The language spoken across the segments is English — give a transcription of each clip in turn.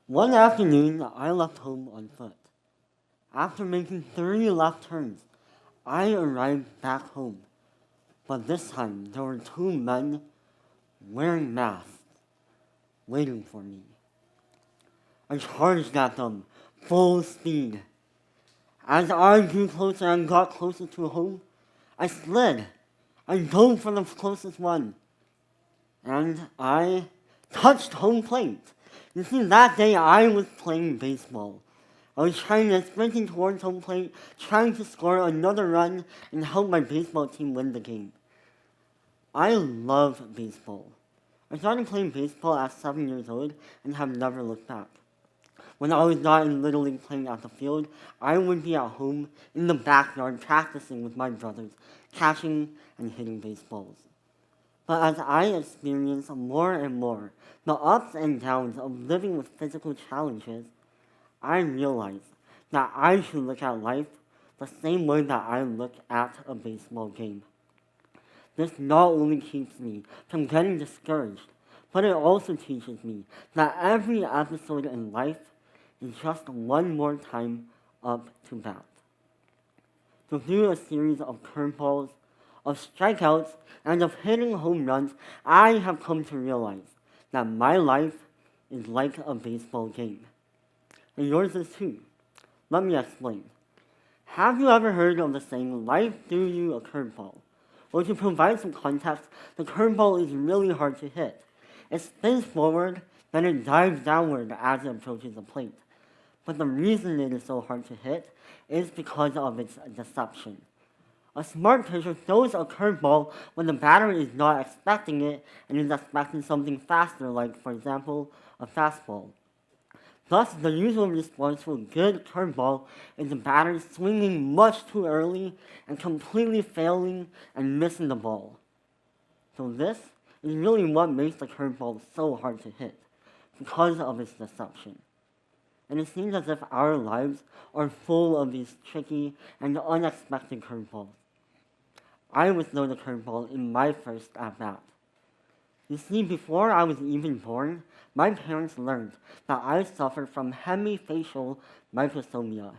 One afternoon, I left home on foot. After making 30 left turns, I arrived back home. But this time, there were two men wearing masks waiting for me. I charged at them, full speed. As I drew closer and got closer to home, I slid. I dove for the closest one. And I touched home plate. You see, that day I was playing baseball. I was sprinting towards home plate, trying to score another run and help my baseball team win the game. I love baseball. I started playing baseball at 7 years old and have never looked back. When I was not in Little League playing at the field, I would be at home in the backyard practicing with my brothers, catching and hitting baseballs. But as I experienced more and more the ups and downs of living with physical challenges, I realized that I should look at life the same way that I look at a baseball game. This not only keeps me from getting discouraged, but it also teaches me that every episode in life is just one more time up to bat. So through a series of curveballs, of strikeouts, and of hitting home runs, I have come to realize that my life is like a baseball game. And yours is too. Let me explain. Have you ever heard of the saying, life threw you a curveball? Well, to provide some context, the curveball is really hard to hit. It spins forward, then it dives downward as it approaches the plate. But the reason it is so hard to hit is because of its deception. A smart pitcher throws a curveball when the batter is not expecting it and is expecting something faster, like, for example, a fastball. Thus, the usual response to a good curveball is the batter swinging much too early and completely failing and missing the ball. So this is really what makes the curveball so hard to hit, because of its deception. And it seems as if our lives are full of these tricky and unexpected curveballs. I was thrown a curveball in my first at-bat. You see, before I was even born, my parents learned that I suffered from hemifacial microsomia.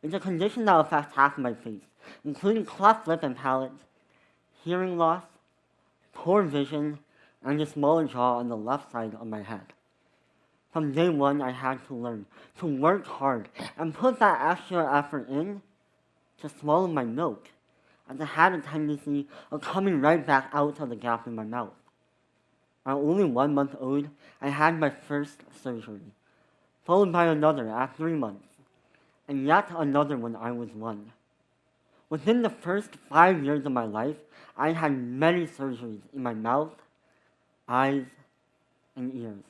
It's a condition that affects half my face, including cleft lip and palate, hearing loss, poor vision, and a smaller jaw on the left side of my head. From day one, I had to learn to work hard and put that extra effort in to swallow my milk, as I had a tendency of coming right back out of the gap in my mouth. At only 1 month old, I had my first surgery, followed by another at 3 months, and yet another when I was 1. Within the first 5 years of my life, I had many surgeries in my mouth, eyes, and ears.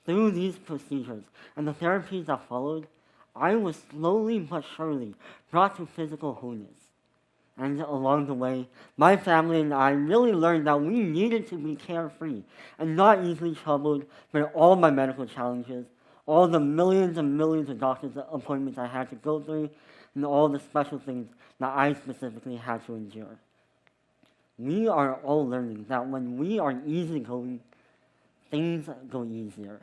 Through these procedures and the therapies that followed, I was slowly but surely brought to physical wholeness. And along the way, my family and I really learned that we needed to be carefree and not easily troubled by all my medical challenges, all the millions and millions of doctor's appointments I had to go through, and all the special things that I specifically had to endure. We are all learning that when we are easygoing, things go easier.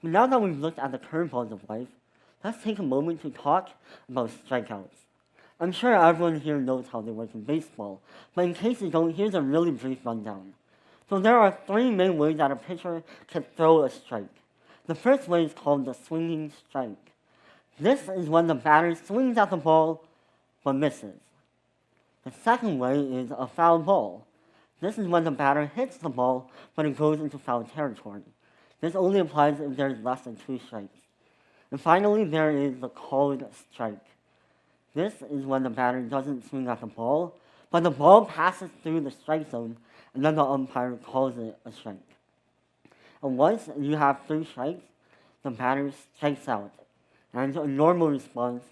But now that we've looked at the curveballs of life, let's take a moment to talk about strikeouts. I'm sure everyone here knows how they work in baseball, but in case you don't, here's a really brief rundown. So there are 3 main ways that a pitcher can throw a strike. The first way is called the swinging strike. This is when the batter swings at the ball but misses. The second way is a foul ball. This is when the batter hits the ball but it goes into foul territory. This only applies if there is less than 2 strikes. And finally, there is the called strike. This is when the batter doesn't swing at the ball, but the ball passes through the strike zone, and then the umpire calls it a strike. And once you have 3 strikes, the batter strikes out. And a normal response,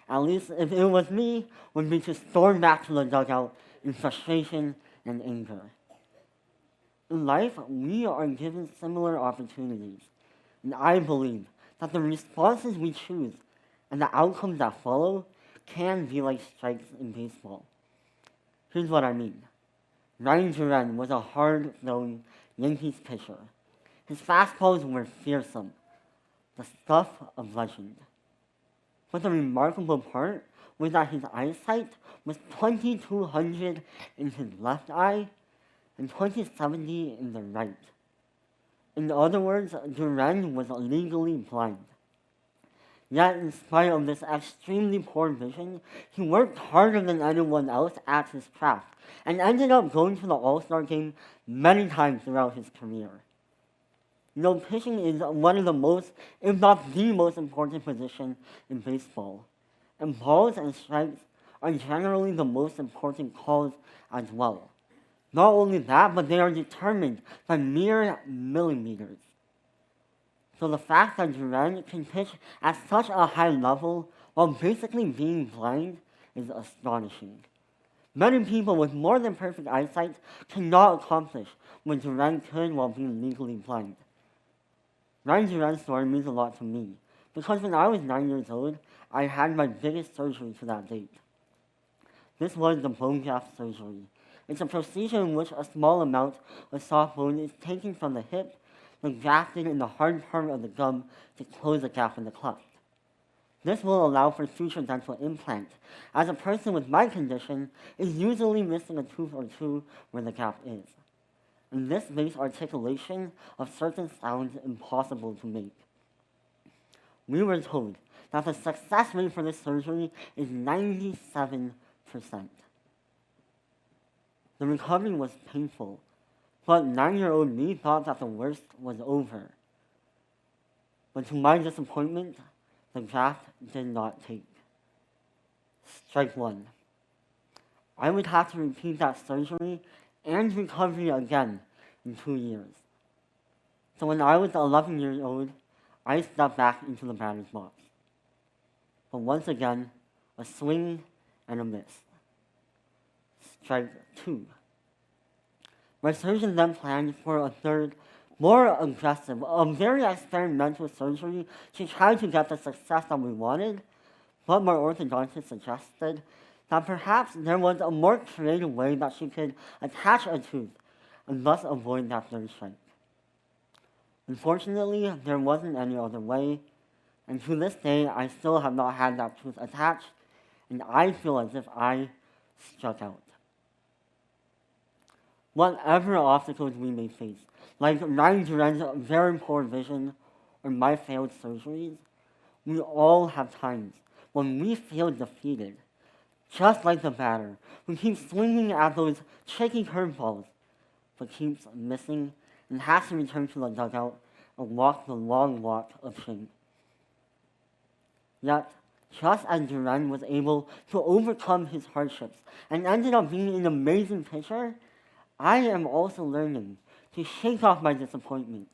at least if it was me, would be to storm back to the dugout in frustration and anger. In life, we are given similar opportunities, and I believe that the responses we choose and the outcomes that follow can be like strikes in baseball. Here's what I mean. Ryan Duran was a hard-throwing Yankees pitcher. His fastballs were fearsome, the stuff of legend. But the remarkable part was that his eyesight was 2200 in his left eye and 2070 in the right. In other words, Duran was legally blind. Yet, in spite of this extremely poor vision, he worked harder than anyone else at his craft and ended up going to the All-Star game many times throughout his career. Pitching is one of the most, if not the most important position in baseball, and balls and strikes are generally the most important calls as well. Not only that, but they are determined by mere millimeters. So the fact that Duran can pitch at such a high level while basically being blind is astonishing. Many people with more than perfect eyesight cannot accomplish what Duran could while being legally blind. Ryan Duran's story means a lot to me, because when I was 9 years old, I had my biggest surgery to that date. This was the bone graft surgery. It's a procedure in which a small amount of soft bone is taken from the hip and grafted in the hard part of the gum to close the gap in the cleft. This will allow for future dental implant, as a person with my condition is usually missing a tooth or two where the gap is. And this makes articulation of certain sounds impossible to make. We were told that the success rate for this surgery is 97%. The recovery was painful, but 9-year-old me thought that the worst was over. But to my disappointment, the graft did not take. Strike one. I would have to repeat that surgery and recovery again in 2 years. So when I was 11 years old, I stepped back into the batter's box. But once again, a swing and a miss. Strike two. My surgeon then planned for a third, more aggressive, a very experimental surgery to try to get the success that we wanted, but my orthodontist suggested that perhaps there was a more creative way that she could attach a tooth and thus avoid that third strike. Unfortunately, there wasn't any other way, and to this day, I still have not had that tooth attached, and I feel as if I struck out. Whatever obstacles we may face, like Ryan Duran's very poor vision or my failed surgeries, we all have times when we feel defeated. Just like the batter, who keeps swinging at those tricky curveballs, but keeps missing and has to return to the dugout and walk the long walk of shame. Yet, just as Duran was able to overcome his hardships and ended up being an amazing pitcher, I am also learning to shake off my disappointments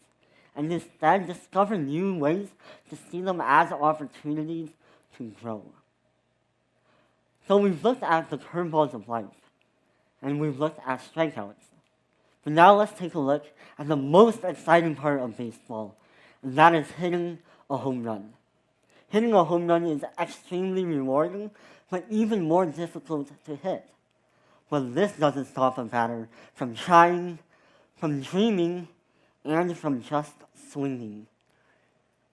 and instead discover new ways to see them as opportunities to grow. So we've looked at the curveballs of life, and we've looked at strikeouts. But now let's take a look at the most exciting part of baseball, and that is hitting a home run. Hitting a home run is extremely rewarding, but even more difficult to hit. But this doesn't stop a batter from trying, from dreaming, and from just swinging.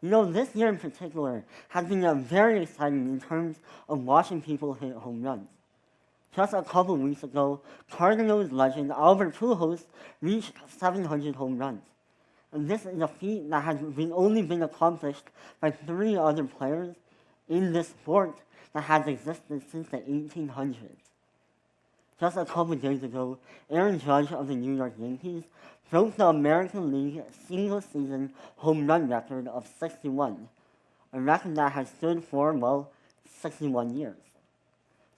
This year in particular has been very exciting in terms of watching people hit home runs. Just a couple weeks ago, Cardinals legend Albert Pujols reached 700 home runs. And this is a feat that has only been accomplished by 3 other players in this sport that has existed since the 1800s. Just a couple days ago, Aaron Judge of the New York Yankees broke the American League single-season home run record of 61, a record that has stood for, 61 years.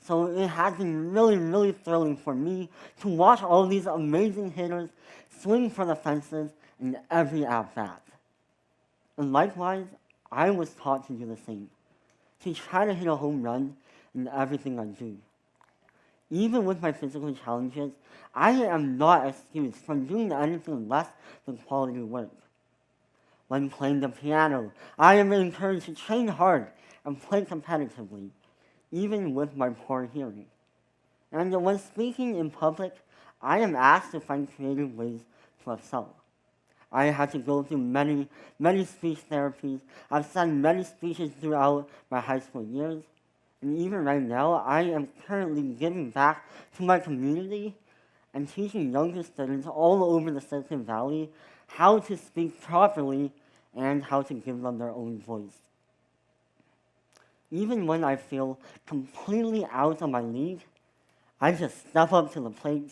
So it has been really, really thrilling for me to watch all these amazing hitters swing for the fences in every at-bat. And likewise, I was taught to do the same, to try to hit a home run in everything I do. Even with my physical challenges, I am not excused from doing anything less than quality work. When playing the piano, I am encouraged to train hard and play competitively, even with my poor hearing. And when speaking in public, I am asked to find creative ways to excel. I had to go through many speech therapies. I've said many speeches throughout my high school years. And even right now, I am currently giving back to my community and teaching younger students all over the Silicon Valley how to speak properly and how to give them their own voice. Even when I feel completely out of my league, I just step up to the plate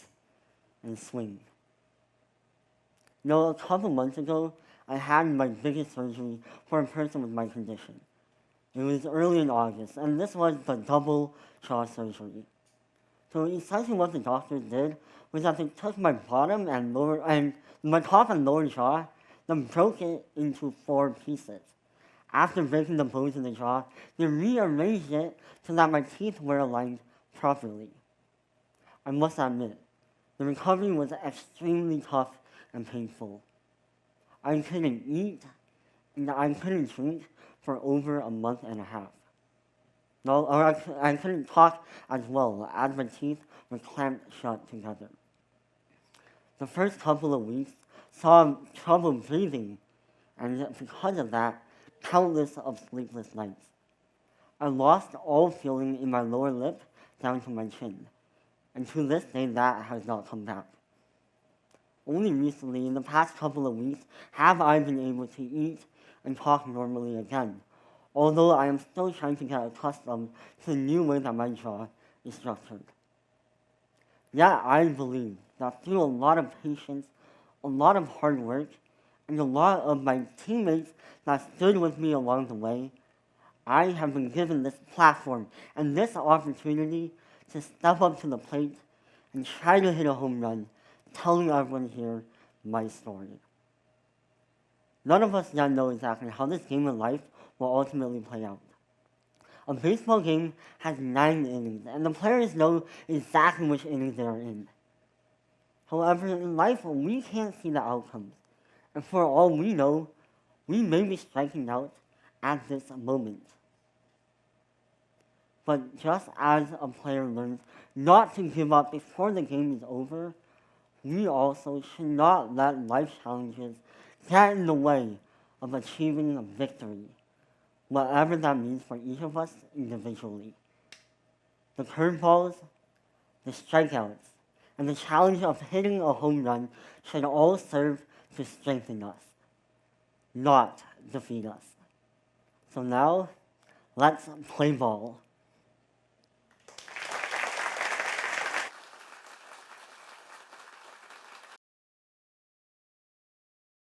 and swing. A couple months ago, I had my biggest surgery for a person with my condition. It was early in August, and this was the double jaw surgery. So essentially what the doctors did was that they took my bottom and lower, and my top and lower jaw, then broke it into 4 pieces. After breaking the bones in the jaw, they rearranged it so that my teeth were aligned properly. I must admit, the recovery was extremely tough and painful. I couldn't eat, and I couldn't drink for over a month and a half. I couldn't talk as well as my teeth were clamped shut together. The first couple of weeks saw trouble breathing, and because of that, countless of sleepless nights. I lost all feeling in my lower lip down to my chin, and to this day that has not come back. Only recently, in the past couple of weeks, have I been able to eat and talk normally again, although I am still trying to get accustomed to the new way that my jaw is structured. Yet I believe that through a lot of patience, a lot of hard work, and a lot of my teammates that stood with me along the way, I have been given this platform and this opportunity to step up to the plate and try to hit a home run, telling everyone here my story. None of us yet know exactly how this game of life will ultimately play out. A baseball game has 9 innings, and the players know exactly which innings they are in. However, in life, we can't see the outcomes, and for all we know, we may be striking out at this moment. But just as a player learns not to give up before the game is over, we also should not let life challenges get in the way of achieving a victory, whatever that means for each of us individually. The curveballs, the strikeouts, and the challenge of hitting a home run should all serve to strengthen us, not defeat us. So now, let's play ball.